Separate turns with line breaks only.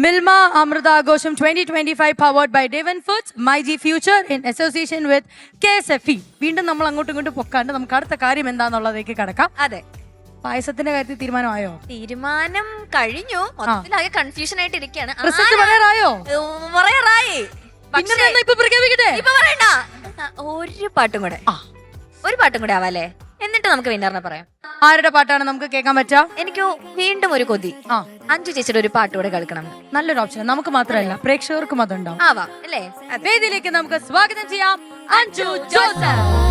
Milma അമൃതാഘോഷം 2025 powered by Devon Foods, MyG Future in association with KSFE. വീണ്ടും നമ്മൾ അങ്ങോട്ടും ഇങ്ങോട്ടും പൊക്കാണ്ട് നമുക്ക് അടുത്ത കാര്യം എന്താന്നുള്ളതേക്ക് കടക്കാം.
അതെ,
പായസത്തിന്റെ കാര്യത്തിൽ തീരുമാനമായോ?
തീരുമാനം കഴിഞ്ഞു. മൊത്തത്തിലാകെ കൺഫ്യൂഷൻ ആയിട്ട് ഇരിക്കുകയാണ്.
റിസൾട്ട് പറയാറായോ?
പറയാറായി.
ഇപ്പൊ പ്രഖ്യാപിക്കട്ടെ?
ഇപ്പൊ പറയണ്ട, ഒരു പാട്ടും കൂടെ ആവാല്ലേ, എന്നിട്ട് നമുക്ക് വിന്നറിനെ പറയാം.
ആരുടെ പാട്ടാണ് നമുക്ക് കേൾക്കാൻ പറ്റുക?
എനിക്ക് വീണ്ടും ഒരു കൊതി, അഞ്ചു ചേച്ചിയുടെ ഒരു പാട്ട് കൂടെ കേൾക്കണം.
നല്ലൊരു ഓപ്ഷൻ. നമുക്ക് മാത്രമല്ല പ്രേക്ഷകർക്കും അതുണ്ടാവും.
ആവാം അല്ലേ?
വേദിയിലേക്ക് നമുക്ക് സ്വാഗതം ചെയ്യാം അഞ്ജു ജോസഫ്.